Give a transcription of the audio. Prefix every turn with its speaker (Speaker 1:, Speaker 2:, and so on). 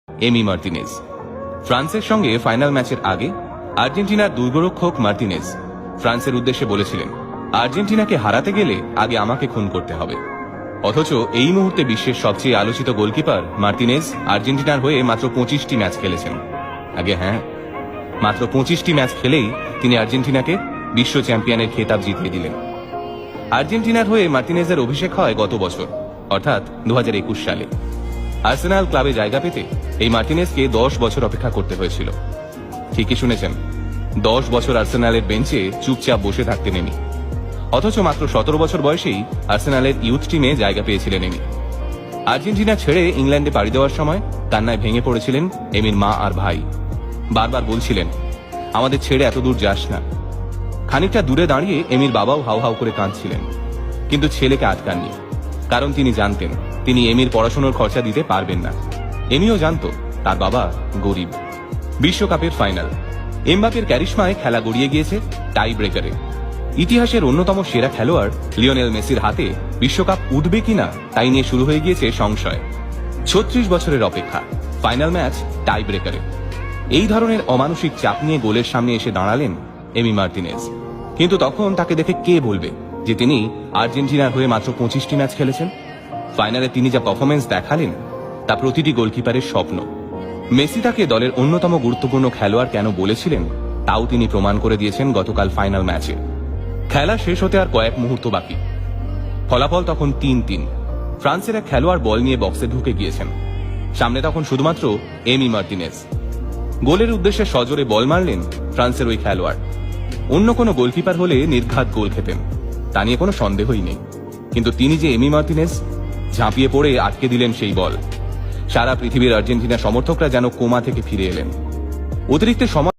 Speaker 1: এমি Martinez. ফ্রান্সের সঙ্গে final ম্যাচের আগে আর্জেন্টিনার দুর্গরক্ষক মার্তিনেজ ফ্রান্সের উদ্দেশ্যে বলেছিলেন, আর্জেন্টিনাকে হারাতে গেলে আগে আমাকে খুন করতে হবে। অথচ এই মুহূর্তে বিশ্বের সবচেয়ে আলোচিত গোলকিপার মার্তিনেজ আর্জেন্টিনার হয়ে মাত্র 25টি ম্যাচ খেলেছেন। আগে হ্যাঁ, মাত্র 25টি ম্যাচ খেলেই তিনি আর্জেন্টিনাকে বিশ্ব চ্যাম্পিয়নের খেতাব জিতিয়ে দিলেন। আর্জেন্টিনার হয়ে মার্তিনেজের অভিষেক হয় গত বছর, অর্থাৎ 2021 সালে। আর্সেনাল ক্লাবে জায়গা পেতে এই মার্তিনেজকে 10 বছর অপেক্ষা করতে হয়েছিল। ঠিকই শুনেছেন, 10 বছর আর্সেনালের বেঞ্চে চুপচাপ বসে থাকতেন এমি। অথচ মাত্র 17 বছর বয়সেই আর্সেনালের ইউথ টিমে জায়গা পেয়েছিলেন এমি। আর্জেন্টিনা ছেড়ে ইংল্যান্ডে পাড়ি দেওয়ার সময় কান্নায় ভেঙে পড়েছিলেন এমির মা আর ভাই। বারবার বলছিলেন, আমাদের ছেড়ে এত দূর যাস না। খানিকটা দূরে দাঁড়িয়ে এমির বাবাও হাউ হাউ করে কাঁদছিলেন, কিন্তু ছেলেকে আটকাননি, কারণ তিনি জানতেন তিনি এমির পড়াশোনার খরচা দিতে পারবেন না। এমিও জানত তার বাবা গরিব। বিশ্বকাপের ফাইনাল, এমবাপের ক্যারিশমায় খেলা গড়িয়ে গিয়েছে টাই ব্রেকারে। ইতিহাসের অন্যতম সেরা খেলোয়াড় লিওনেল মেসির হাতে বিশ্বকাপ উঠবে কিনা তাই নিয়ে শুরু হয়ে গিয়েছে সংশয়। 36 বছরের অপেক্ষা, ফাইনাল ম্যাচ টাই ব্রেকারে। এই ধরনের অমানসিক চাপ নিয়ে গোলের সামনে এসে দাঁড়ালেন এমি মার্তিনেজ। কিন্তু তখন তাকে দেখে কে বলবে যে তিনি আর্জেন্টিনার হয়ে মাত্র 25টি ম্যাচ খেলেছেন? ফাইনালে তিনি যা পারফরমেন্স দেখালেন তা প্রতিটি গোলকিপারের স্বপ্ন। মেসি তাকে দলের অন্যতম গুরুত্বপূর্ণ খেলোয়াড় কেন বলেছিলেন তাও তিনি প্রমাণ করে দিয়েছেন গতকাল ফাইনাল ম্যাচে। খেলা শেষ হতে আর কয়েক মুহূর্ত বাকি। ফলাফল তখন 3-3। ফ্রান্সের এক খেলোয়াড় বল নিয়ে বক্সে ঢুকে গিয়েছেন। সামনে তখন শুধুমাত্র এমি মার্তিনেজ। গোলের উদ্দেশ্যে সজোরে বল মারলেন ফ্রান্সের ওই খেলোয়াড়। অন্য কোনো গোলকিপার হলে নির্ঘাত গোল খেতেন, তা নিয়ে কোনো সন্দেহই নেই। কিন্তু তিনি যে এমি মার্তিনেজ, ঝাঁপিয়ে পড়ে আটকে দিলেন সেই বল। সারা পৃথিবীর আর্জেন্টিনা সমর্থকরা যেন কোমা থেকে ফিরে এলেন। অতিরিক্ত সময়